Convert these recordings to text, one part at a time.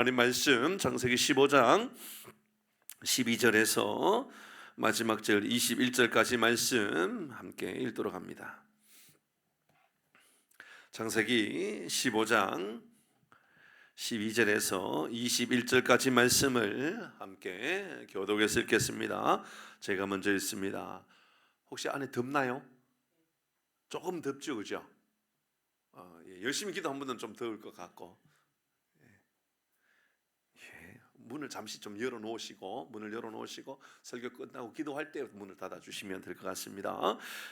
하나님 말씀 창세기 15장 12절에서 마지막 절 21절까지 말씀 함께 읽도록 합니다. 창세기 15장 12절에서 21절까지 말씀을 함께 교독해서 읽겠습니다. 제가 먼저 읽습니다. 혹시 안에 덥나요? 조금 덥죠, 그죠? 열심히 기도한 분들은 좀 더울 것 같고, 문을 잠시 좀 문을 열어놓으시고 설교 끝나고 기도할 때 문을 닫아주시면 될 것 같습니다.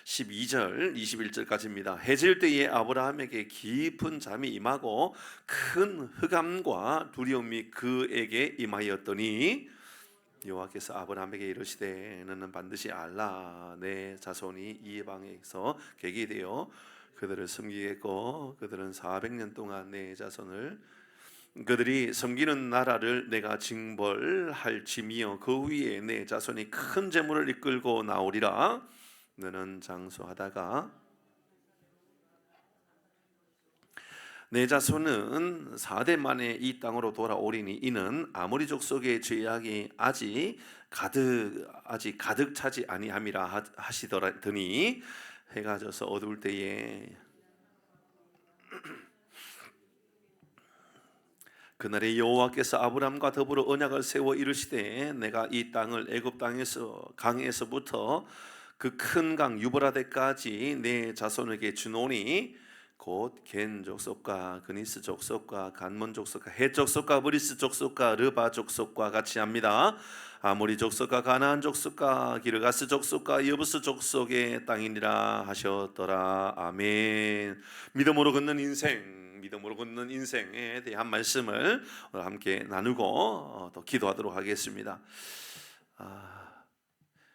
12절 21절까지입니다. 해질 때에 아브라함에게 깊은 잠이 임하고 큰 흑암과 두려움이 그에게 임하였더니 여호와께서 아브라함에게 이르시되 너는 반드시 알라 내 자손이 이방에서 객이 되어 그들을 섬기겠고 그들은 400년 동안 내 자손을 그들이 섬기는 나라를 내가 징벌할지며 그 위에 내 자손이 큰 재물을 이끌고 나오리라. 너는 장수하다가 내 자손은 4대 만에 이 땅으로 돌아오리니 이는 아모리 족속의 죄악이 아직 가득 차지 아니함이라 하시더니 해가 져서 어두울 때에 그날에 여호와께서 아브람과 더불어 언약을 세워 이르시되 내가 이 땅을 애굽 땅에서 강에서부터 그 큰 강 유브라데까지 내 자손에게 주노니 곧 겐 족속과 그니스 족속과 간몬 족속과 헷 족속과 브리스 족속과 르바 족속과 같이 합니다. 아모리 족속과 가나안 족속과 기르가스 족속과 여부스 족속의 땅이니라 하셨더라. 아멘. 믿음으로 걷는 인생에 대한 말씀을 오늘 함께 나누고 또 기도하도록 하겠습니다.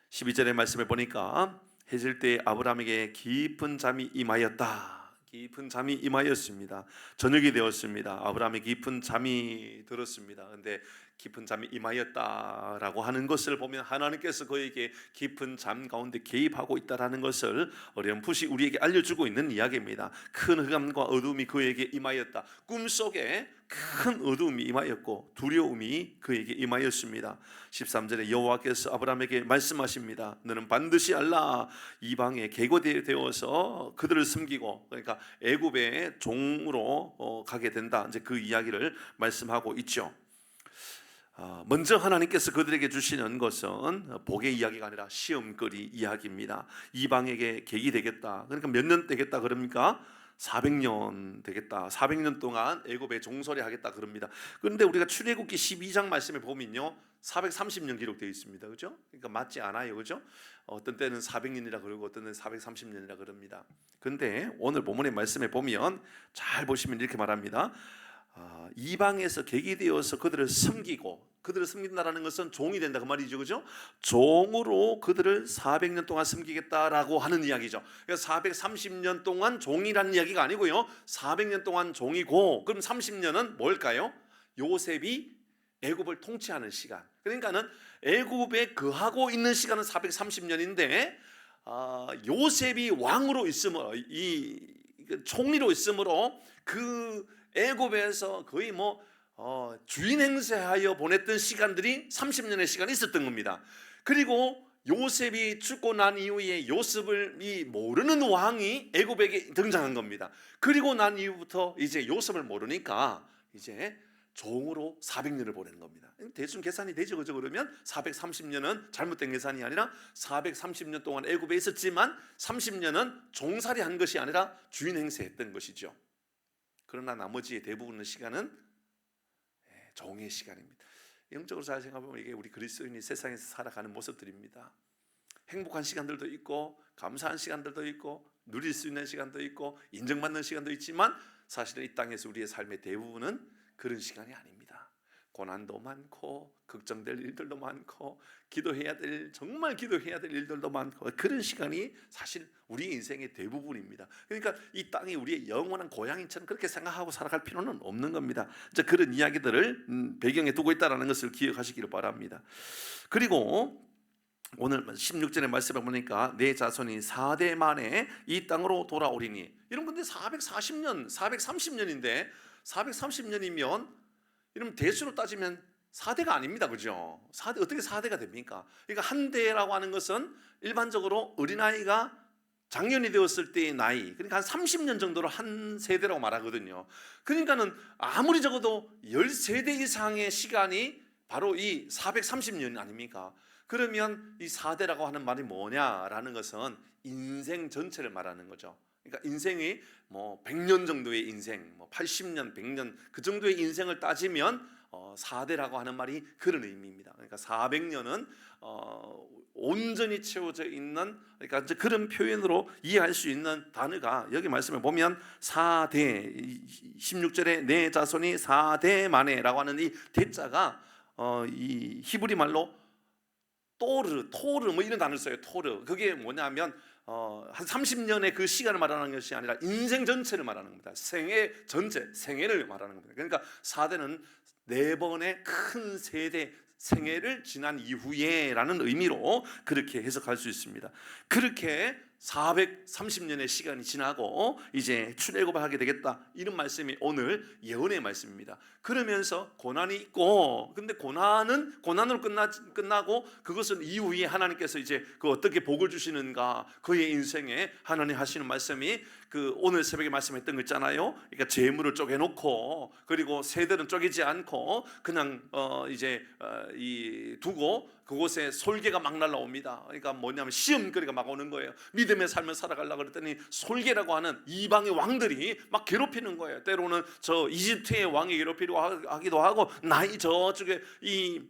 12절의 말씀을 보니까 해질 때 아브라함에게 깊은 잠이 임하였다. 깊은 잠이 임하였습니다. 저녁이 되었습니다. 아브라함의 깊은 잠이 들었습니다. 그런데 깊은 잠이 임하였다라고 하는 것을 보면 하나님께서 그에게 깊은 잠 가운데 개입하고 있다라는 것을 어렴풋이 우리에게 알려주고 있는 이야기입니다. 큰 흑암과 어두움이 그에게 임하였다. 꿈속에 큰 어두움이 임하였고 두려움이 그에게 임하였습니다. 13절에 여호와께서 아브라함에게 말씀하십니다. 너는 반드시 알라 이방에 계고되어서 그들을 섬기고, 그러니까 애굽의 종으로 가게 된다. 이제 그 이야기를 말씀하고 있죠. 먼저 하나님께서 그들에게 주시는 것은 복의 이야기가 아니라 시험거리 이야기입니다. 이방에게 객이 되겠다. 그러니까 몇 년 되겠다 그럽니까? 400년 되겠다. 400년 동안 애굽에 종살이 하겠다 그럽니다. 그런데 우리가 출애굽기 12장 말씀에 보면요 430년 기록되어 있습니다. 그죠? 그러니까 맞지 않아요. 그죠? 어떤 때는 400년이라 그러고 어떤 때는 430년이라 그럽니다. 그런데 오늘 본문의 말씀에 보면 잘 보시면 이렇게 말합니다. 이방에서 객이 되어서 그들을 섬긴다라는 것은 종이 된다 그 말이죠. 그죠? 종으로 그들을 400년 동안 섬기겠다라고 하는 이야기죠. 그래서 430년 동안 종이라는 이야기가 아니고요 400년 동안 종이고, 그럼 30년은 뭘까요? 요셉이 애굽을 통치하는 시간. 그러니까는 애굽에 거하고 있는 시간은 430년인데 요셉이 왕으로 있으므로 이 총리로 있으므로 그 애굽에서 거의 주인 행세하여 보냈던 시간들이 30년의 시간이 있었던 겁니다. 그리고 요셉이 죽고 난 이후에 요셉을 모르는 왕이 애굽에게 등장한 겁니다. 그리고 난 이후부터 이제 요셉을 모르니까 이제 종으로 400년을 보내는 겁니다. 대충 계산이 되죠. 그죠? 그러면 430년은 잘못된 계산이 아니라 430년 동안 애굽에 있었지만 30년은 종살이 한 것이 아니라 주인 행세했던 것이죠. 그러나 나머지 대부분의 시간은 종의 시간입니다. 영적으로 잘 생각해보면 이게 우리 그리스도인이 세상에서 살아가는 모습들입니다. 행복한 시간들도 있고 감사한 시간들도 있고 누릴 수 있는 시간도 있고 인정받는 시간도 있지만 사실은 이 땅에서 우리의 삶의 대부분은 그런 시간이 아닙니다. 고난도 많고 걱정될 일들도 많고 정말 기도해야 될 일들도 많고 그런 시간이 사실 우리 인생의 대부분입니다. 그러니까 이 땅이 우리의 영원한 고향인처럼 그렇게 생각하고 살아갈 필요는 없는 겁니다. 이제 그런 이야기들을 배경에 두고 있다는 것을 기억하시기를 바랍니다. 그리고 오늘 16절의 말씀을 보니까 내 자손이 4대 만에 이 땅으로 돌아오리니, 이런 건데 430년인데 430년이면 이러면 대수로 따지면 4대가 아닙니다. 그죠? 4대, 어떻게 4대가 됩니까? 그러니까 한 대라고 하는 것은 일반적으로 어린아이가 장년이 되었을 때의 나이, 그러니까 한 30년 정도를 한 세대라고 말하거든요. 그러니까는 아무리 적어도 13대 이상의 시간이 바로 이 430년 아닙니까? 그러면 이 4대라고 하는 말이 뭐냐라는 것은 인생 전체를 말하는 거죠. 그러니까 인생이 뭐 100년 정도의 인생, 뭐 80년, 100년 그 정도의 인생을 따지면 4대라고 하는 말이 그런 의미입니다. 그러니까 400년은 온전히 채워져 있는, 그러니까 이제 그런 표현으로 이해할 수 있는 단어가 여기 말씀에 보면 4대, 16절에 내 자손이 4대 만에라고 하는 이 대자가 이 히브리 말로 토르 뭐 이런 단어를 써요. 토르. 그게 뭐냐면 한 30년의 그 시간을 말하는 것이 아니라 인생 전체를 말하는 겁니다. 생애 전체, 생애를 말하는 겁니다. 그러니까 4대는 4번의 큰 세대 생애를 지난 이후에라는 의미로 그렇게 해석할 수 있습니다. 그렇게 430년의 시간이 지나고 이제 출애굽을 하게 되겠다, 이런 말씀이 오늘 예언의 말씀입니다. 그러면서 고난이 있고, 근데 고난으로 끝나고 그것은 이후에 하나님께서 이제 그 어떻게 복을 주시는가, 그의 인생에 하나님 하시는 말씀이 그 오늘 새벽에 말씀했던 거 있잖아요. 그러니까 재물을 쪼개놓고, 그리고 세대는 쪼개지 않고 그냥 이 두고 그곳에 솔개가 막 날라옵니다. 그러니까 뭐냐면 시험거리가 막 오는 거예요. 믿음의 삶을 살아가려고 그랬더니 솔개라고 하는 이방의 왕들이 막 괴롭히는 거예요. 때로는 저 이집트의 왕이 괴롭히려고 하기도 하고, 나이 저쪽에 이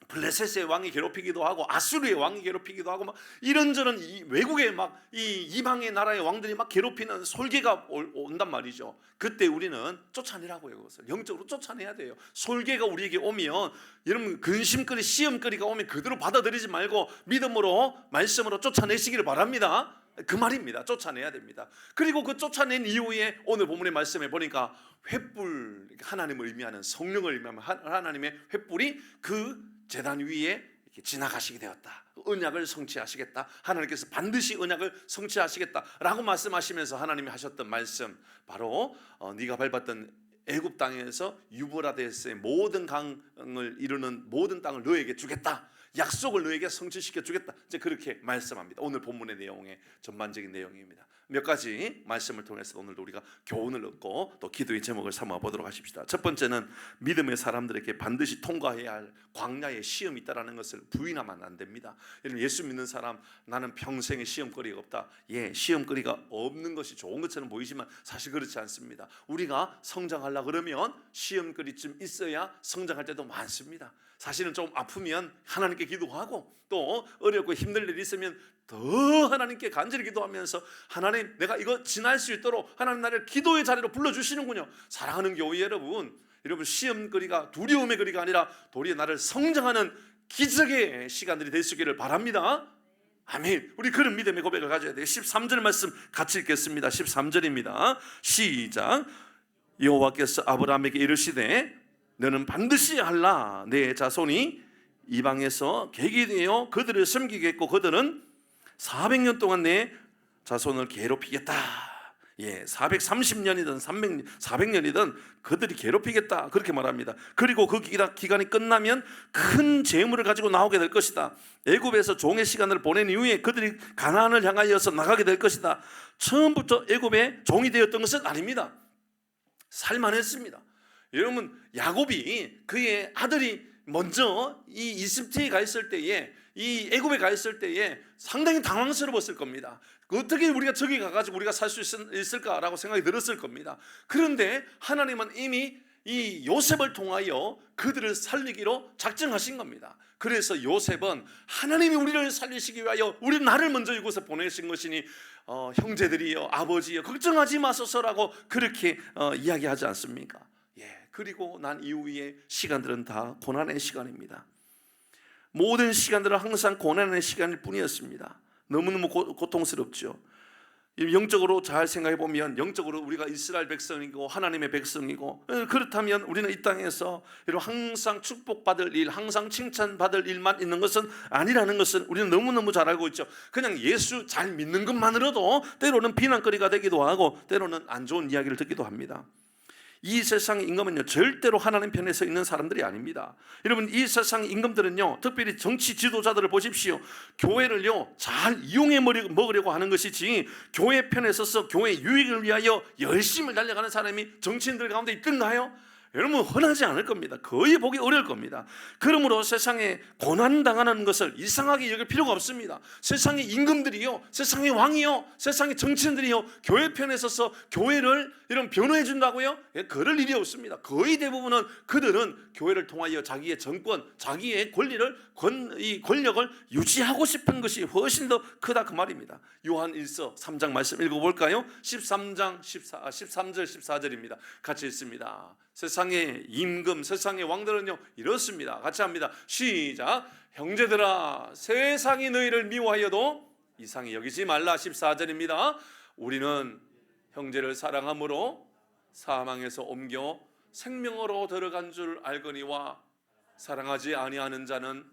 블레셋의 왕이 괴롭히기도 하고, 아수르의 왕이 괴롭히기도 하고, 막 이런저런 외국의 막 이 이방의 나라의 왕들이 막 괴롭히는 솔개가 온단 말이죠. 그때 우리는 쫓아내라고요. 그것을 영적으로 쫓아내야 돼요. 솔개가 우리에게 오면, 여러분 근심거리, 시험거리가 오면 그대로 받아들이지 말고 믿음으로, 말씀으로 쫓아내시기를 바랍니다. 그 말입니다. 쫓아내야 됩니다. 그리고 그 쫓아낸 이후에 오늘 본문의 말씀에 보니까 횃불, 하나님을 의미하는, 성령을 의미하는 하나님의 횃불이 그 제단 위에 이렇게 지나가시게 되었다. 언약을 성취하시겠다. 하나님께서 반드시 언약을 성취하시겠다라고 말씀하시면서 하나님이 하셨던 말씀, 바로 네가 밟았던 애굽 땅에서 유브라데스의 모든 강을 이루는 모든 땅을 너에게 주겠다. 약속을 너에게 성취시켜 주겠다. 이제 그렇게 말씀합니다. 오늘 본문의 내용의 전반적인 내용입니다. 몇 가지 말씀을 통해서 오늘도 우리가 교훈을 얻고 또 기도의 제목을 삼아 보도록 하십시다. 첫 번째는 믿음의 사람들에게 반드시 통과해야 할 광야의 시험이 있다는 것을 부인하면 안 됩니다. 예수 믿는 사람, 나는 평생에 시험거리가 없다. 예, 시험거리가 없는 것이 좋은 것처럼 보이지만 사실 그렇지 않습니다. 우리가 성장하려고 그러면 시험거리쯤 있어야 성장할 때도 많습니다. 사실은 좀 아프면 하나님께 기도하고, 또 어렵고 힘들 일이 있으면 더 하나님께 간절히 기도하면서, 하나님 내가 이거 지날 수 있도록 하나님 나를 기도의 자리로 불러주시는군요. 사랑하는 교회 여러분, 시험거리가 두려움의 거리가 아니라 도리어 나를 성장하는 기적의 시간들이 될 수 있기를 바랍니다. 아멘. 우리 그런 믿음의 고백을 가져야 돼요. 13절 말씀 같이 읽겠습니다. 13절입니다. 시작. 여호와께서 아브라함에게 이르시되 너는 반드시 할라. 내 자손이 이방에서 객이 되어 그들을 섬기겠고 그들은 400년 동안 내 자손을 괴롭히겠다. 예, 430년이든 400년이든 그들이 괴롭히겠다, 그렇게 말합니다. 그리고 그 기간이 끝나면 큰 재물을 가지고 나오게 될 것이다. 애굽에서 종의 시간을 보낸 이후에 그들이 가나안을 향하여서 나가게 될 것이다. 처음부터 애굽의 종이 되었던 것은 아닙니다. 살만했습니다. 여러분, 야곱이, 그의 아들이 먼저 이 이집트에 가 있을 때에, 이 애굽에 가 있을 때에 상당히 당황스러웠을 겁니다. 어떻게 우리가 저기 가가지고 우리가 살 수 있을까라고 생각이 들었을 겁니다. 그런데 하나님은 이미 이 요셉을 통하여 그들을 살리기로 작정하신 겁니다. 그래서 요셉은 하나님이 우리를 살리시기 위하여 나를 먼저 이곳에 보내신 것이니 형제들이여, 아버지여, 걱정하지 마소서라고 그렇게 이야기하지 않습니까? 예, 그리고 난 이후의 시간들은 다 고난의 시간입니다. 모든 시간들은 항상 고난의 시간일 뿐이었습니다. 너무너무 고통스럽죠. 영적으로 잘 생각해 보면, 영적으로 우리가 이스라엘 백성이고 하나님의 백성이고, 그렇다면 우리는 이 땅에서 항상 축복받을 일, 항상 칭찬받을 일만 있는 것은 아니라는 것은 우리는 너무너무 잘 알고 있죠. 그냥 예수 잘 믿는 것만으로도 때로는 비난거리가 되기도 하고, 때로는 안 좋은 이야기를 듣기도 합니다. 이 세상의 임금은요 절대로 하나님 편에 서 있는 사람들이 아닙니다. 여러분, 이 세상의 임금들은요, 특별히 정치 지도자들을 보십시오. 교회를요 잘 이용해 먹으려고 하는 것이지, 교회 편에 서서 교회 유익을 위하여 열심히 달려가는 사람이 정치인들 가운데 있던가요? 여러분, 흔하지 않을 겁니다. 거의 보기 어려울 겁니다. 그러므로 세상에 고난당하는 것을 이상하게 여길 필요가 없습니다. 세상의 임금들이요, 세상의 왕이요, 세상의 정치인들이요 교회 편에 서서 교회를 이런 변호해 준다고요? 그럴 일이 없습니다. 거의 대부분은 그들은 교회를 통하여 자기의 정권, 자기의 권리를, 이 권력을 유지하고 싶은 것이 훨씬 더 크다, 그 말입니다. 요한 1서 3장 말씀 읽어볼까요? 13절 14절입니다. 같이 읽습니다. 세상의 임금, 세상의 왕들은요 이렇습니다. 같이 합니다. 시작. 형제들아, 세상이 너희를 미워하여도 이상히 여기지 말라. 14절입니다. 우리는 형제를 사랑함으로 사망에서 옮겨 생명으로 들어간 줄 알거니와 사랑하지 아니하는 자는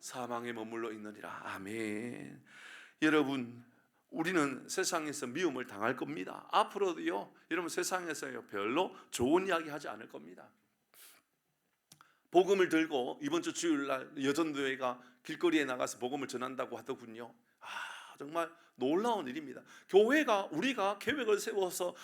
사망에 머물러 있느니라. 아멘. 여러분, 우리는 세상에서 미움을 당할 겁니다. 앞으로도요 여러분, 세상에서요 별로 좋은 이야기 하지 않을 겁니다. 복음을 들고 이번 주 주일날 여전도회가 길거리에 나가서 복음을 전한다고 하더군요. 정말 놀라운 일입니다. 교회가, 우리가 계획을 세워서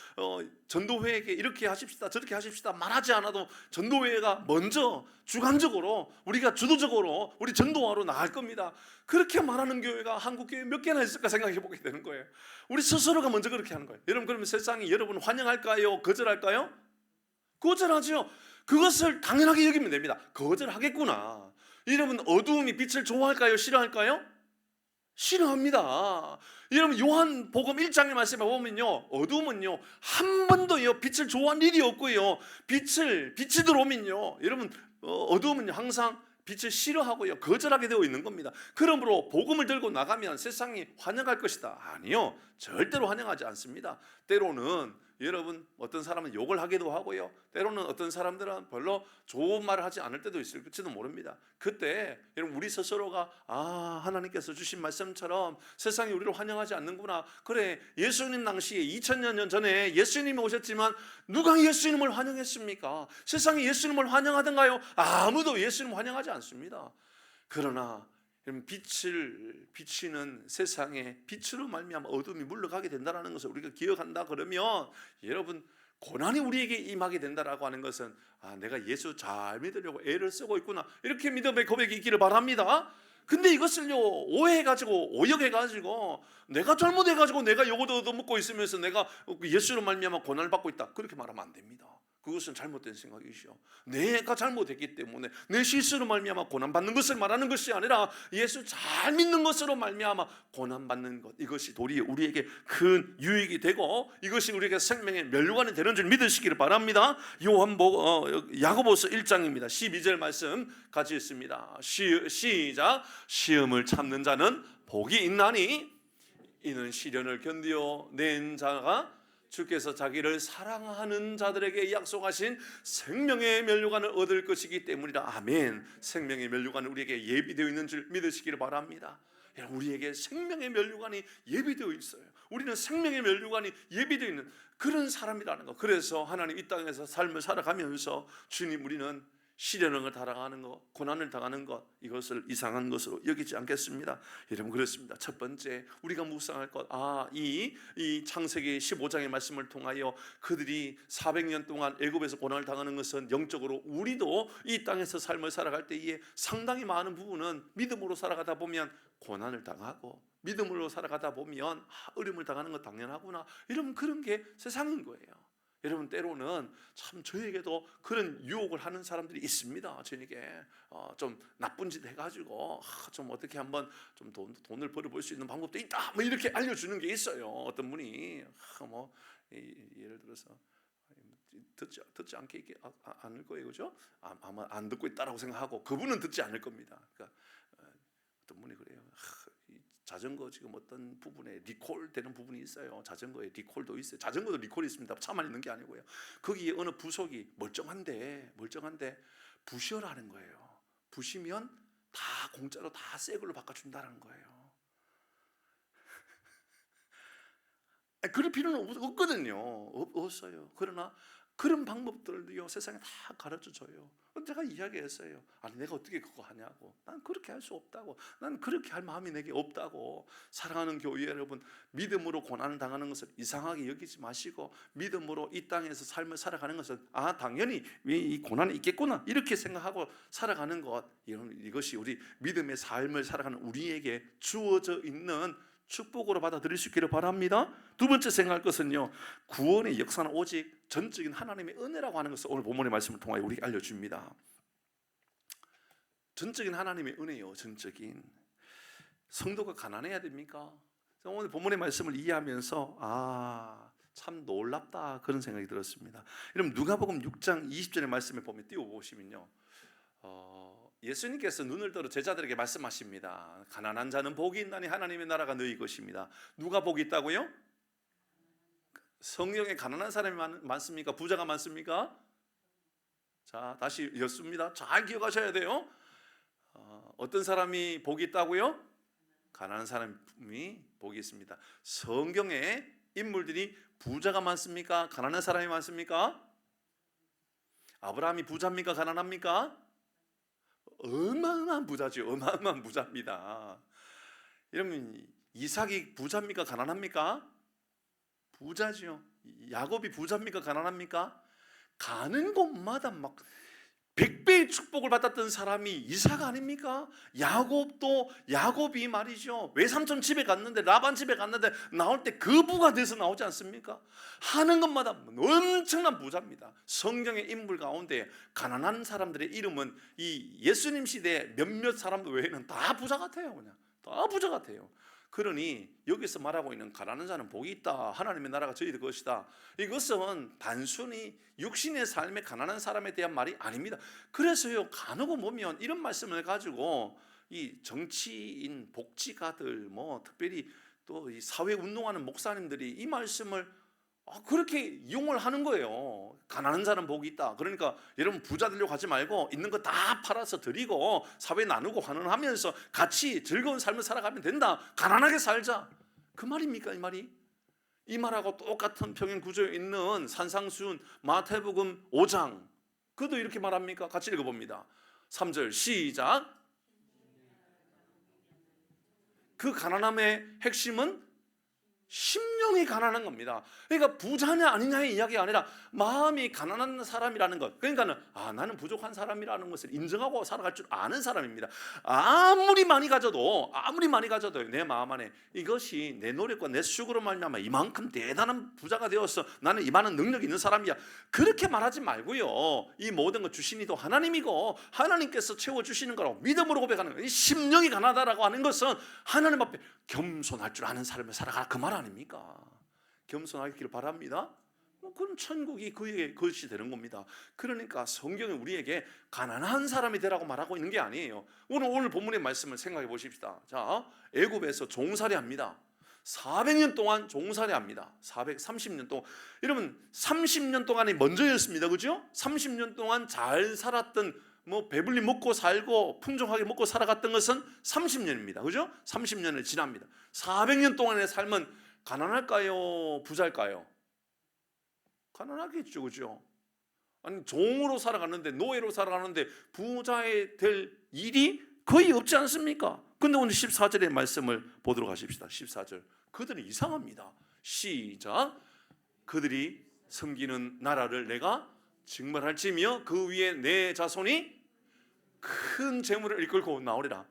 전도회에게 이렇게 하십시다 저렇게 하십시다 말하지 않아도 전도회가 먼저 주관적으로, 우리가 주도적으로 우리 전도하러 나갈 겁니다. 그렇게 말하는 교회가 한국 교회 몇 개나 있을까 생각해 보게 되는 거예요. 우리 스스로가 먼저 그렇게 하는 거예요. 여러분, 그러면 세상이 여러분 환영할까요? 거절할까요? 거절하죠. 그것을 당연하게 여기면 됩니다. 거절하겠구나. 여러분, 어두움이 빛을 좋아할까요? 싫어할까요? 싫어합니다. 여러분, 요한복음 1장의 말씀에 보면요, 어두움은요 한 번도요 빛을 좋아한 일이 없고요, 빛이 들어오면요 여러분, 어두움은요 항상 빛을 싫어하고요 거절하게 되어 있는 겁니다. 그러므로 복음을 들고 나가면 세상이 환영할 것이다. 아니요, 절대로 환영하지 않습니다. 때로는 여러분, 어떤 사람은 욕을 하기도 하고요, 때로는 어떤 사람들은 별로 좋은 말을 하지 않을 때도 있을지도 모릅니다. 그때 여러분, 우리 스스로가 하나님께서 주신 말씀처럼 세상이 우리를 환영하지 않는구나. 그래, 예수님 당시에 2000년 전에 예수님이 오셨지만 누가 예수님을 환영했습니까? 세상이 예수님을 환영하던가요? 아무도 예수님을 환영하지 않습니다. 그러나 빛을 비치는 세상에 빛으로 말미암아 어둠이 물러가게 된다는 것을 우리가 기억한다 그러면, 여러분, 고난이 우리에게 임하게 된다라고 하는 것은 내가 예수 잘 믿으려고 애를 쓰고 있구나, 이렇게 믿음의 고백이 있기를 바랍니다. 근데 이것을요 오해해가지고, 오역해가지고, 내가 잘못해가지고 내가 요거도 얻어먹고 있으면서 내가 예수로 말미암아 고난을 받고 있다, 그렇게 말하면 안 됩니다. 그것은 잘못된 생각이시오. 내가 잘못했기 때문에 내 실수로 말미암아 고난받는 것을 말하는 것이 아니라 예수 잘 믿는 것으로 말미암아 고난받는 것, 이것이 도리어 우리에게 큰 유익이 되고 이것이 우리에게 생명의 면류관이 되는 줄 믿으시기를 바랍니다. 야고보서 1장입니다 12절 말씀 같이 읽습니다. 시작. 시험을 참는 자는 복이 있나니 이는 시련을 견디어 낸 자가 주께서 자기를 사랑하는 자들에게 약속하신 생명의 면류관을 얻을 것이기 때문이라. 아멘. 생명의 면류관은 우리에게 예비되어 있는 줄 믿으시기를 바랍니다. 우리에게 생명의 면류관이 예비되어 있어요. 우리는 생명의 면류관이 예비되어 있는 그런 사람이라는 거. 그래서 하나님 이 땅에서 삶을 살아가면서 주님, 우리는 시련을 당하는 것, 고난을 당하는 것, 이것을 이상한 것으로 여기지 않겠습니다. 여러분, 그렇습니다. 첫 번째 우리가 묵상할 것, 이 창세기 15장의 말씀을 통하여 그들이 400년 동안 애굽에서 고난을 당하는 것은 영적으로 우리도 이 땅에서 삶을 살아갈 때에 상당히 많은 부분은 믿음으로 살아가다 보면 고난을 당하고, 믿음으로 살아가다 보면 어려움을 당하는 것 당연하구나, 이런 그런 게 세상인 거예요. 여러분, 때로는 참 저에게도 그런 유혹을 하는 사람들이 있습니다. 저에게 좀 나쁜 짓 해가지고 좀 어떻게 한번 좀 돈을 벌어볼 수 있는 방법도 있다, 뭐 이렇게 알려주는 게 있어요. 어떤 분이 예를 들어서 듣지 않게 않을 거예요, 그죠? 아마 안 듣고 있다라고 생각하고 그분은 듣지 않을 겁니다. 그러니까 어떤 분이 그래요. 자전거 지금 어떤 부분에 리콜 되는 부분이 있어요. 자전거에 리콜도 있어요. 자전거도 리콜이 있습니다. 차만 있는 게 아니고요. 거기에 어느 부속이 멀쩡한데 부셔라는 거예요. 부시면 다 공짜로 다 새 걸로 바꿔준다는 거예요. 그럴 필요는 없거든요. 없어요. 그러나 그런 방법들도요 세상에 다 가르쳐줘요. 제가 이야기했어요. 아니 내가 어떻게 그거 하냐고. 난 그렇게 할 수 없다고. 난 그렇게 할 마음이 내게 없다고. 사랑하는 교회 여러분, 믿음으로 고난을 당하는 것을 이상하게 여기지 마시고 믿음으로 이 땅에서 삶을 살아가는 것은 당연히 이 고난이 있겠구나 이렇게 생각하고 살아가는 것, 이것이 우리 믿음의 삶을 살아가는 우리에게 주어져 있는 축복으로 받아들일 수 있기를 바랍니다. 두 번째 생각할 것은요, 구원의 역사는 오직 전적인 하나님의 은혜라고 하는 것을 오늘 본문의 말씀을 통하여 우리에게 알려줍니다. 전적인 하나님의 은혜요. 전적인. 성도가 가난해야 됩니까? 오늘 본문의 말씀을 이해하면서 참 놀랍다 그런 생각이 들었습니다. 여러분 누가복음 6장 20절의 말씀을 보면 띄워보시면요, 예수님께서 눈을 들어 제자들에게 말씀하십니다. 가난한 자는 복이 있나니 하나님의 나라가 너희 것입니다. 누가 복이 있다고요? 성경에 가난한 사람이 많습니까? 부자가 많습니까? 자, 다시 였습니다. 잘 기억하셔야 돼요. 어떤 사람이 복이 있다고요? 가난한 사람이 복이 있습니다. 성경에 인물들이 부자가 많습니까? 가난한 사람이 많습니까? 아브라함이 부자입니까? 가난합니까? 어마어마한 부자죠. 어마어마한 부자입니다. 여러분 이삭이 부자입니까? 가난합니까? 부자죠. 야곱이 부자입니까? 가난합니까? 가는 곳마다 막 100배의 축복을 받았던 사람이 이삭 아닙니까? 야곱이 말이죠, 외삼촌 집에 갔는데, 라반 집에 갔는데 나올 때 그 부가 돼서 나오지 않습니까? 하는 것마다 엄청난 부자입니다. 성경의 인물 가운데 가난한 사람들의 이름은 이 예수님 시대의 몇몇 사람들 외에는 다 부자 같아요. 그냥 다 부자 같아요. 그러니 여기서 말하고 있는 가난한 자는 복이 있다, 하나님의 나라가 저희들 것이다, 이것은 단순히 육신의 삶에 가난한 사람에 대한 말이 아닙니다. 그래서요, 간혹 보면 이런 말씀을 가지고 이 정치인, 복지가들, 특별히 또 이 사회 운동하는 목사님들이 이 말씀을 그렇게 이용을 하는 거예요. 가난한 자는 복이 있다. 그러니까 여러분 부자 되려고 하지 말고 있는 거 다 팔아서 드리고 사회 나누고 환원하면서 같이 즐거운 삶을 살아가면 된다. 가난하게 살자. 그 말입니까? 이 말이? 이 말하고 똑같은 평행 구조에 있는 산상수훈 마태복음 5장, 그도 이렇게 말합니까? 같이 읽어봅니다. 3절 시작. 그 가난함의 핵심은 심령이 가난한 겁니다. 그러니까 부자냐 아니냐의 이야기가 아니라 마음이 가난한 사람이라는 것. 그러니까는 나는 부족한 사람이라는 것을 인정하고 살아갈 줄 아는 사람입니다. 아무리 많이 가져도 내 마음 안에 이것이 내 노력과 내 수고로 말미암아 이만큼 대단한 부자가 되어서 나는 이만한 능력이 있는 사람이야, 그렇게 말하지 말고요, 이 모든 것 주신 이도 하나님이고 하나님께서 채워주시는 거라고 믿음으로 고백하는 거예요. 이 심령이 가난하다라고 하는 것은 하나님 앞에 겸손할 줄 아는 삶을 살아가라, 그 말 아닙니까? 겸손하기를 바랍니다. 그럼 천국이 그의 것이 되는 겁니다. 그러니까 성경은 우리에게 가난한 사람이 되라고 말하고 있는 게 아니에요. 오늘 본문의 말씀을 생각해 보십시다. 자, 애굽에서 종살이합니다. 400년 동안 종살이합니다. 430년 동안. 여러분 30년 동안이 먼저였습니다. 그죠? 30년 동안 잘 살았던, 배불리 먹고 살고 풍족하게 먹고 살아갔던 것은 30년입니다. 그죠? 30년을 지납니다. 400년 동안의 삶은 가난할까요? 부자일까요? 가난하겠죠. 그죠? 아니 종으로 살아갔는데, 노예로 살아가는데 부자에 될 일이 거의 없지 않습니까? 근데 오늘 14절의 말씀을 보도록 하십시다. 14절. 그들은 이상합니다. 시작. 그들이 섬기는 나라를 내가 증발할지며 그 위에 내 자손이 큰 재물을 이끌고 나오리라.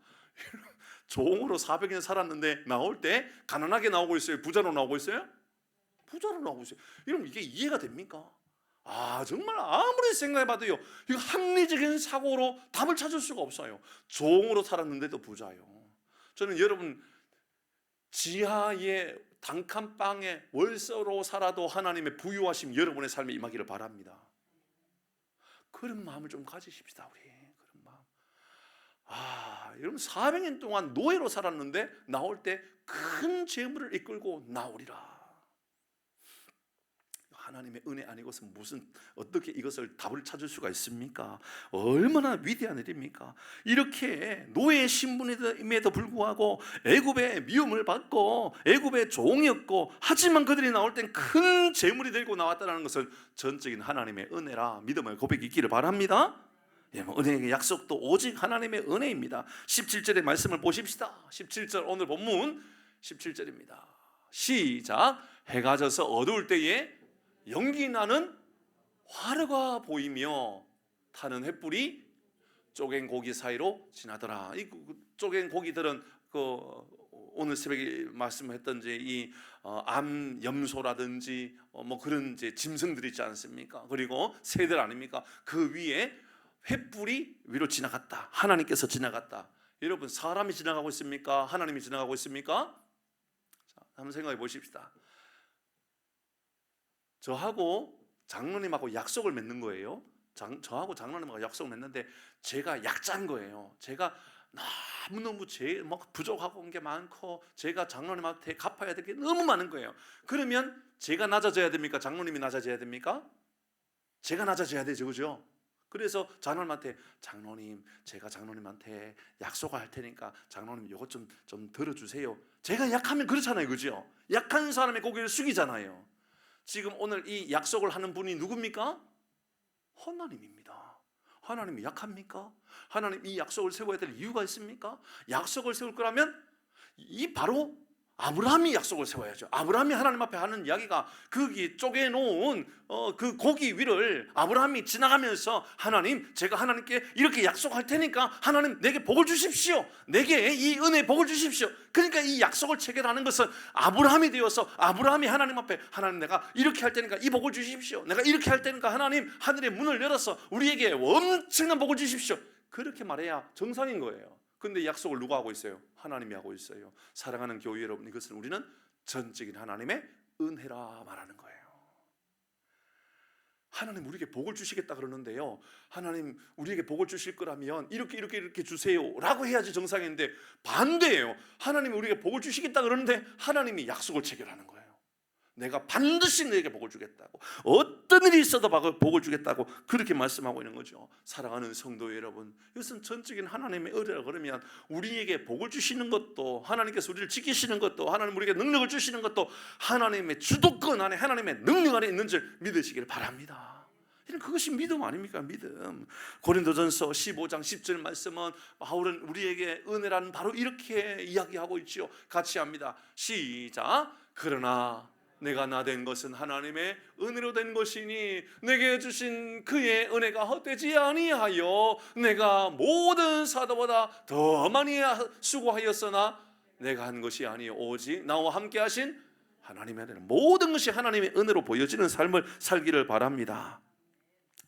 종으로 400년 살았는데 나올 때 가난하게 나오고 있어요? 부자로 나오고 있어요? 부자로 나오고 있어요. 여러분 이게 이해가 됩니까? 정말 아무리 생각해봐도요, 이거 합리적인 사고로 답을 찾을 수가 없어요. 종으로 살았는데도 부자요. 저는 여러분 지하의 단칸방에 월세로 살아도 하나님의 부유하심 여러분의 삶에 임하기를 바랍니다. 그런 마음을 좀 가지십시다. 우리 그런 마음. 여러분 400년 동안 노예로 살았는데 나올 때 큰 재물을 이끌고 나오리라. 하나님의 은혜 아니고서 어떻게 이것을 답을 찾을 수가 있습니까? 얼마나 위대한 일입니까? 이렇게 노예 신분임에도 불구하고 애굽의 미움을 받고 애굽의 종이었고, 하지만 그들이 나올 땐 큰 재물이 들고 나왔다는 것은 전적인 하나님의 은혜라 믿음의 고백이 있기를 바랍니다. 은혜의 약속도 오직 하나님의 은혜입니다. 17절의 말씀을 보십시다. 17절, 오늘 본문 17절입니다. 시작. 해가 져서 어두울 때에 연기 나는 화르가 보이며 타는 횃불이 쪼갠 고기 사이로 지나더라. 이 쪼갠 고기들은 오늘 새벽에 말씀했던 이 암염소라든지 뭐 그런 이제 짐승들이 있지 않습니까? 그리고 새들 아닙니까? 그 위에 횃불이 위로 지나갔다. 하나님께서 지나갔다. 여러분, 사람이 지나가고 있습니까? 하나님이 지나가고 있습니까? 자, 한번 생각해 보십시다. 저하고 장로님하고 약속을 맺는 거예요. 저하고 장로님하고 약속을 맺는데 제가 약자인 거예요. 제가 너무너무 부족하고 온 게 많고 제가 장로님한테 갚아야 될 게 너무 많은 거예요. 그러면 제가 낮아져야 됩니까? 장로님이 낮아져야 됩니까? 제가 낮아져야 되죠, 그죠? 그래서 장로님한테, 장로님, 제가 장로님한테 약속을 할 테니까 장로님 이것 좀 들어주세요. 제가 약하면 그렇잖아요, 그죠? 약한 사람의 고개를 숙이잖아요. 지금 오늘 이 약속을 하는 분이 누굽니까? 하나님입니다. 하나님이 약합니까? 하나님 이 약속을 세워야 될 이유가 있습니까? 약속을 세울 거라면 이 바로 아브라함이 약속을 세워야죠. 아브라함이 하나님 앞에 하는 이야기가 거기 쪼개놓은 그 고기 위를 아브라함이 지나가면서, 하나님, 제가 하나님께 이렇게 약속할 테니까 하나님 내게 복을 주십시오. 내게 이 은혜의 복을 주십시오. 그러니까 이 약속을 체결하는 것은 아브라함이 되어서 아브라함이 하나님 앞에, 하나님 내가 이렇게 할 테니까 이 복을 주십시오. 내가 이렇게 할 테니까 하나님 하늘의 문을 열어서 우리에게 엄청난 복을 주십시오. 그렇게 말해야 정상인 거예요. 근데 약속을 누가 하고 있어요? 하나님이 하고 있어요. 사랑하는 교회 여러분, 이것을 우리는 전적인 하나님의 은혜라 말하는 거예요. 하나님 우리에게 복을 주시겠다 그러는데요, 하나님 우리에게 복을 주실 거라면 이렇게 주세요 라고 해야지 정상인데 반대예요. 하나님이 우리에게 복을 주시겠다 그러는데 하나님이 약속을 체결하는 거예요. 내가 반드시 너에게 복을 주겠다고, 어떤 일이 있어도 복을 주겠다고 그렇게 말씀하고 있는 거죠. 사랑하는 성도 여러분, 이것은 전적인 하나님의 은혜라 그러면 우리에게 복을 주시는 것도, 하나님께서 우리를 지키시는 것도, 하나님 우리에게 능력을 주시는 것도 하나님의 주도권 안에, 하나님의 능력 안에 있는 줄 믿으시길 바랍니다. 그것이 믿음 아닙니까? 믿음. 고린도전서 15장 10절 말씀은 바울은 우리에게 은혜라는 바로 이렇게 이야기하고 있지요. 같이 합니다. 시작. 그러나 내가 나 된 것은 하나님의 은혜로 된 것이니 내게 주신 그의 은혜가 헛되지 아니하여 내가 모든 사도보다 더 많이 수고하였으나 내가 한 것이 아니요 오직 나와 함께 하신 하나님의 은혜는, 모든 것이 하나님의 은혜로 보여지는 삶을 살기를 바랍니다.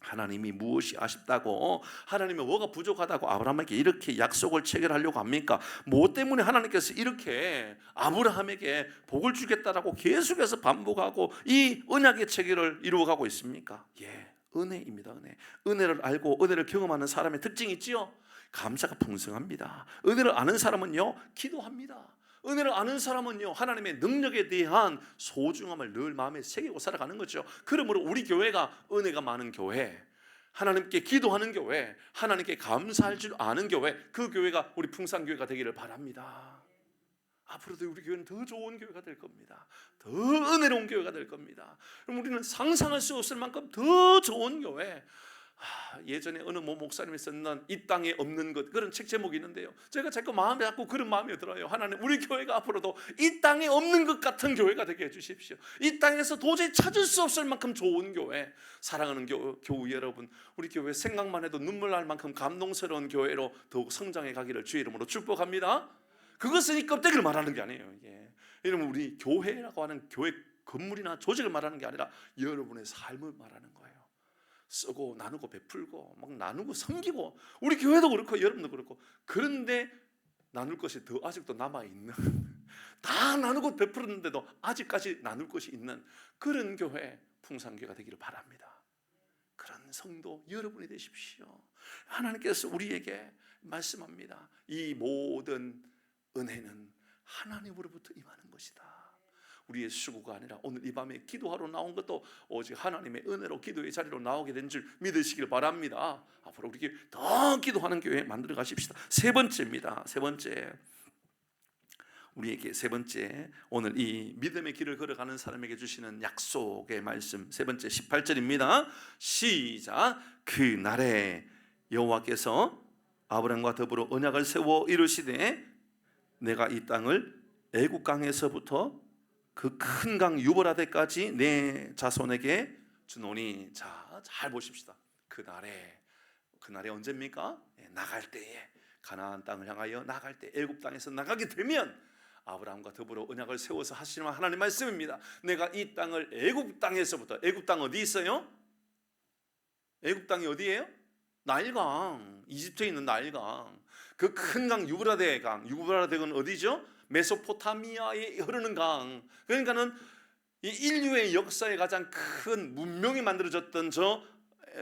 하나님이 무엇이 아쉽다고, 하나님이 뭐가 부족하다고 아브라함에게 이렇게 약속을 체결하려고 합니까? 뭐 때문에 하나님께서 이렇게 아브라함에게 복을 주겠다라고 계속해서 반복하고 이 언약의 체결을 이루어가고 있습니까? 은혜입니다. 은혜를 알고 은혜를 경험하는 사람의 특징이 있지요. 감사가 풍성합니다. 은혜를 아는 사람은요, 기도합니다. 은혜를 아는 사람은요, 하나님의 능력에 대한 소중함을 늘 마음에 새기고 살아가는 거죠. 그러므로 우리 교회가 은혜가 많은 교회, 하나님께 기도하는 교회, 하나님께 감사할 줄 아는 교회, 그 교회가 우리 풍산교회가 되기를 바랍니다. 앞으로도 우리 교회는 더 좋은 교회가 될 겁니다. 더 은혜로운 교회가 될 겁니다. 그럼 우리는 상상할 수 없을 만큼 더 좋은 교회. 예전에 어느 목사님이 썼는 이 땅에 없는 것, 그런 책 제목이 있는데요, 제가 자꾸 마음에 자꾸 그런 마음이 들어요. 하나님 우리 교회가 앞으로도 이 땅에 없는 것 같은 교회가 되게 해주십시오. 이 땅에서 도저히 찾을 수 없을 만큼 좋은 교회. 사랑하는 교우 여러분, 우리 교회 생각만 해도 눈물 날 만큼 감동스러운 교회로 더욱 성장해 가기를 주의 이름으로 축복합니다. 그것은 이 껍데기를 말하는 게 아니에요. 여러분, 우리 교회라고 하는 교회 건물이나 조직을 말하는 게 아니라 여러분의 삶을 말하는 거예요. 쓰고 나누고 베풀고 막 나누고 섬기고, 우리 교회도 그렇고 여러분도 그렇고. 그런데 나눌 것이 더 아직도 남아있는, 다 나누고 베풀었는데도 아직까지 나눌 것이 있는 그런 교회, 풍산교회가 되기를 바랍니다. 그런 성도 여러분이 되십시오. 하나님께서 우리에게 말씀합니다. 이 모든 은혜는 하나님으로부터 임하는 것이다. 우리의 수고가 아니라 오늘 이 밤에 기도하러 나온 것도 오직 하나님의 은혜로 기도의 자리로 나오게 된 줄 믿으시길 바랍니다. 앞으로 우리 더 기도하는 교회 만들어 가십시다. 세 번째입니다. 세 번째, 우리에게 세 번째, 오늘 이 믿음의 길을 걸어가는 사람에게 주시는 약속의 말씀, 세 번째 18절입니다. 시작. 그날에 여호와께서 아브라함과 더불어 언약을 세워 이르시되 내가 이 땅을 애굽 강에서부터 그 큰 강 유브라데까지 내 자손에게 주노니. 자, 잘 보십시다. 그날에 언제입니까? 나갈 때에, 가나안 땅을 향하여 나갈 때, 애굽 땅에서 나가게 되면 아브라함과 더불어 언약을 세워서 하시는 하나님 말씀입니다. 내가 이 땅을 애굽 땅에서부터, 애굽 땅 어디 있어요? 애굽 땅이 어디예요? 나일강, 이집트에 있는 나일강, 그 큰 강 유브라데 강. 유브라데는 어디죠? 메소포타미아에 흐르는 강. 그러니까는 이 인류의 역사에 가장 큰 문명이 만들어졌던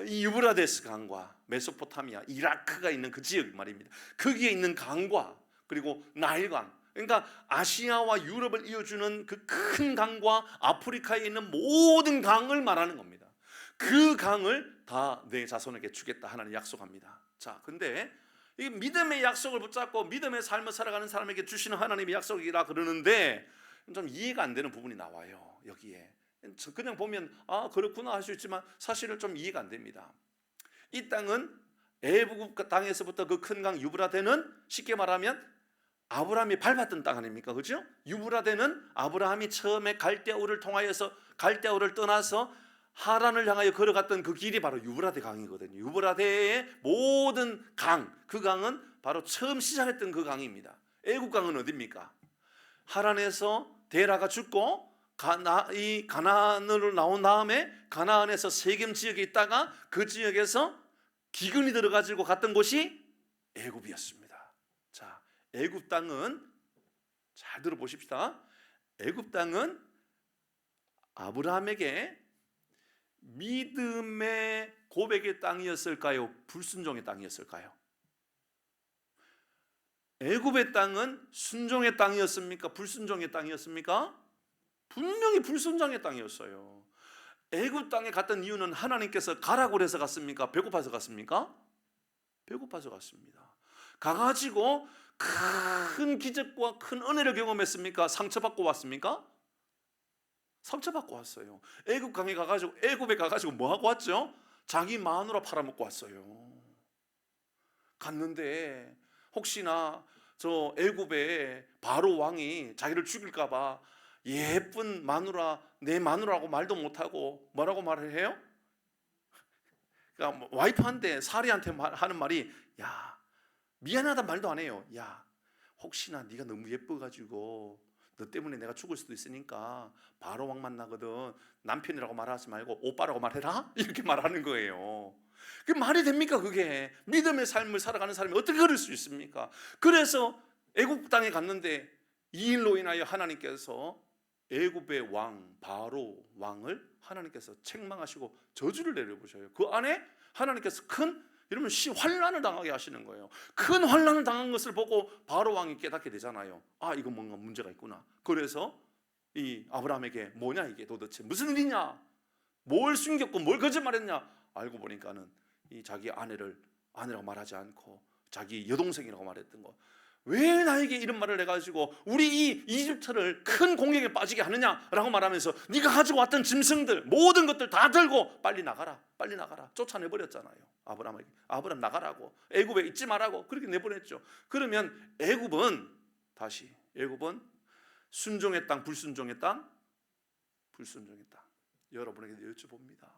이 유브라데스 강과 메소포타미아, 이라크가 있는 그 지역 말입니다. 거기에 있는 강과 그리고 나일강, 그러니까 아시아와 유럽을 이어주는 그 큰 강과 아프리카에 있는 모든 강을 말하는 겁니다. 그 강을 다 내 자손에게 주겠다 하나님 약속합니다. 자, 근데 이 믿음의 약속을 붙잡고 믿음의 삶을 살아가는 사람에게 주시는 하나님의 약속이라 그러는데 좀 이해가 안 되는 부분이 나와요. 여기에 그냥 보면 그렇구나 할 수 있지만 사실은 좀 이해가 안 됩니다. 이 땅은 애굽 땅에서부터 그 큰 강 유브라데는 쉽게 말하면 아브라함이 밟았던 땅 아닙니까? 그렇죠? 유브라데는 아브라함이 처음에 갈대아우를 통하여서, 갈대아우를 떠나서 하란을 향하여 걸어갔던 그 길이 바로 유브라데 강이거든요. 유브라데의 모든 강, 그 강은 바로 처음 시작했던 그 강입니다. 애굽 강은 어디입니까? 하란에서 데라가 죽고 가나안으로 나온 다음에 가나안에서 세겜 지역에 있다가 그 지역에서 기근이 들어가지고 갔던 곳이 애굽이었습니다. 자, 애굽 땅은 잘 들어보십시다. 애굽 땅은 아브라함에게 믿음의 고백의 땅이었을까요? 불순종의 땅이었을까요? 애굽의 땅은 순종의 땅이었습니까? 불순종의 땅이었습니까? 분명히 불순종의 땅이었어요. 애굽 땅에 갔던 이유는 하나님께서 가라고 그래서 갔습니까? 배고파서 갔습니까? 배고파서 갔습니다. 가가지고 큰 기적과 큰 은혜를 경험했습니까? 상처받고 왔습니까? 상처받고 왔어요. 애굽 강에 가가지고, 애굽에 가가지고 뭐 하고 왔죠? 자기 마누라 팔아먹고 왔어요. 갔는데 혹시나 저 애굽의 바로 왕이 자기를 죽일까봐 예쁜 마누라, 내 마누라고 말도 못하고 뭐라고 말을 해요? 그러니까 와이프한테, 사리한테 하는 말이, 야, 미안하다 말도 안 해요. 야, 혹시나 네가 너무 예뻐가지고 너 때문에 내가 죽을 수도 있으니까 바로 왕 만나거든 남편이라고 말하지 말고 오빠라고 말해라? 이렇게 말하는 거예요. 그게 말이 됩니까? 그게 믿음의 삶을 살아가는 사람이 어떻게 그럴 수 있습니까? 그래서 애굽 땅에 갔는데 이 일로 인하여 하나님께서 애굽의 왕 바로 왕을 하나님께서 책망하시고 저주를 내려보셔요. 그 안에 하나님께서 큰 이러면 환난을 당하게 하시는 거예요. 큰 환난을 당한 것을 보고 바로 왕이 깨닫게 되잖아요. 이거 뭔가 문제가 있구나. 그래서 이 아브라함에게 뭐냐 이게 도대체 무슨 일이냐, 뭘 숨겼고 뭘 거짓말했냐, 알고 보니까는 이 자기 아내라고 말하지 않고 자기 여동생이라고 말했던 거. 왜 나에게 이런 말을 해가지고 우리 이 이집트를 큰 공격에 빠지게 하느냐라고 말하면서 네가 가지고 왔던 짐승들 모든 것들 다 들고 빨리 나가라, 빨리 나가라 쫓아내버렸잖아요. 아브라함 나가라고, 애굽에 있지 말라고 그렇게 내보냈죠. 그러면 애굽은 순종의 땅, 불순종의 땅? 불순종의 땅. 여러분에게 여쭤봅니다.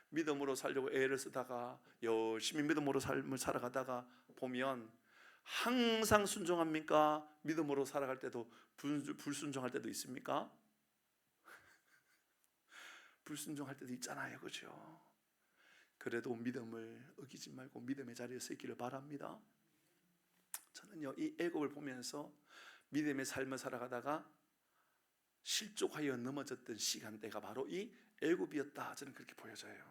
믿음으로 살려고 애를 쓰다가 열심히 믿음으로 삶을 살아가다가 보면 항상 순종합니까? 믿음으로 살아갈 때도 불순종할 때도 있습니까? 불순종할 때도 있잖아요, 그렇죠? 그래도 믿음을 어기지 말고 믿음의 자리에 서 있기를 바랍니다. 저는요, 이 애굽을 보면서 믿음의 삶을 살아가다가 실족하여 넘어졌던 시간대가 바로 이 애굽이었다, 저는 그렇게 보여져요.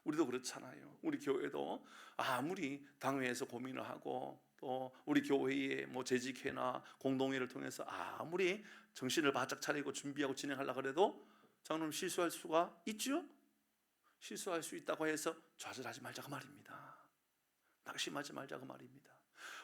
우리도 그렇잖아요. 우리 교회도 아무리 당회에서 고민을 하고 또 우리 교회의 뭐 재직회나 공동회를 통해서 아무리 정신을 바짝 차리고 준비하고 진행하려고 해도 장로님 실수할 수가 있죠? 실수할 수 있다고 해서 좌절하지 말자고 말입니다. 낙심하지 말자고 말입니다.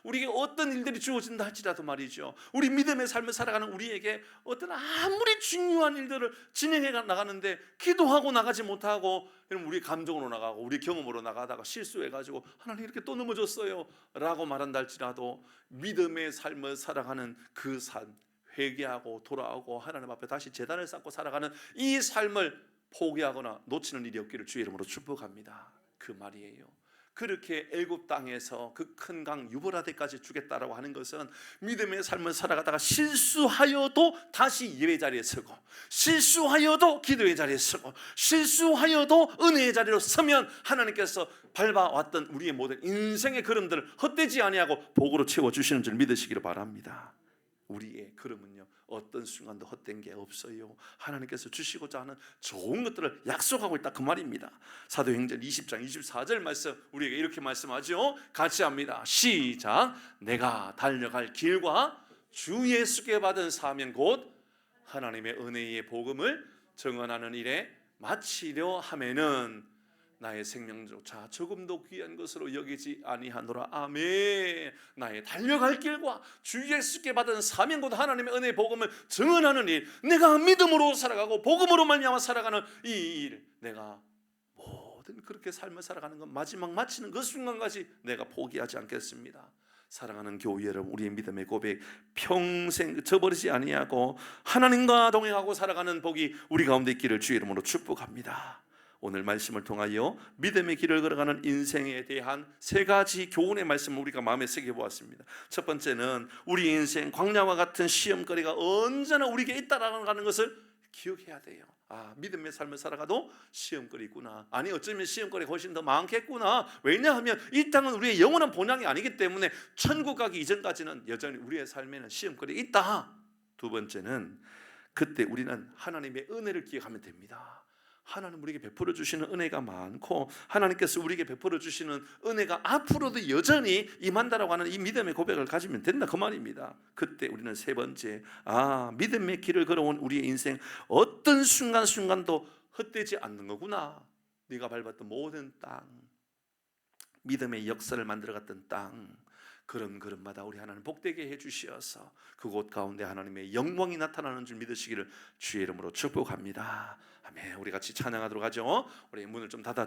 우리에게 어떤 일들이 주어진다 할지라도 말이죠, 우리 믿음의 삶을 살아가는 우리에게 어떤 아무리 중요한 일들을 진행해 나가는데 기도하고 나가지 못하고 우리 감정으로 나가고 우리 경험으로 나가다가 실수해가지고 하나님 이렇게 또 넘어졌어요 라고 말한다 할지라도 믿음의 삶을 살아가는 그 삶, 회개하고 돌아오고 하나님 앞에 다시 제단을 쌓고 살아가는 이 삶을 포기하거나 놓치는 일이 없기를 주의 이름으로 축복합니다. 그 말이에요. 그렇게 애굽 땅에서 그 큰 강 유브라데까지 주겠다라고 하는 것은 믿음의 삶을 살아가다가 실수하여도 다시 예배 자리에 서고, 실수하여도 기도의 자리에 서고, 실수하여도 은혜의 자리로 서면 하나님께서 밟아왔던 우리의 모든 인생의 걸음들을 헛되지 아니하고 복으로 채워주시는 줄 믿으시기를 바랍니다. 우리의 걸음은요 어떤 순간도 헛된 게 없어요. 하나님께서 주시고자 하는 좋은 것들을 약속하고 있다 그 말입니다. 사도행전 20장 24절 말씀 우리에게 이렇게 말씀하죠. 같이 합니다. 시작. 내가 달려갈 길과 주 예수께 받은 사명 곧 하나님의 은혜의 복음을 증언하는 일에 마치려 하면은 나의 생명조차 조금도 귀한 것으로 여기지 아니하노라. 아멘. 나의 달려갈 길과 주 예수께 받은 사명 곧 하나님의 은혜의 복음을 증언하는 일, 내가 믿음으로 살아가고 복음으로 말미암아 살아가는 이 일, 내가 모든 그렇게 삶을 살아가는 것, 마지막 마치는 그 순간까지 내가 포기하지 않겠습니다. 사랑하는 교회 여러분, 우리의 믿음의 고백 평생 저버리지 아니하고 하나님과 동행하고 살아가는 복이 우리 가운데 있기를 주의 이름으로 축복합니다. 오늘 말씀을 통하여 믿음의 길을 걸어가는 인생에 대한 세 가지 교훈의 말씀을 우리가 마음에 새겨보았습니다. 첫 번째는 우리 인생 광야와 같은 시험거리가 언제나 우리에게 있다라는 것을 기억해야 돼요. 믿음의 삶을 살아가도 시험거리 있구나. 아니 어쩌면 시험거리가 훨씬 더 많겠구나. 왜냐하면 이 땅은 우리의 영원한 본향이 아니기 때문에 천국 가기 이전까지는 여전히 우리의 삶에는 시험거리가 있다. 두 번째는 그때 우리는 하나님의 은혜를 기억하면 됩니다. 하나님 우리에게 베풀어 주시는 은혜가 많고 하나님께서 우리에게 베풀어 주시는 은혜가 앞으로도 여전히 임한다라고 하는 이 믿음의 고백을 가지면 된다 그 말입니다. 그때 우리는 세 번째, 믿음의 길을 걸어온 우리의 인생 어떤 순간순간도 헛되지 않는 거구나. 네가 밟았던 모든 땅, 믿음의 역사를 만들어갔던 땅, 걸음걸음마다 우리 하나님 복되게 해주시어서 그곳 가운데 하나님의 영광이 나타나는 줄 믿으시기를 주의 이름으로 축복합니다. 아멘. 우리 같이 찬양하도록 하죠. 우리 문을 좀 닫아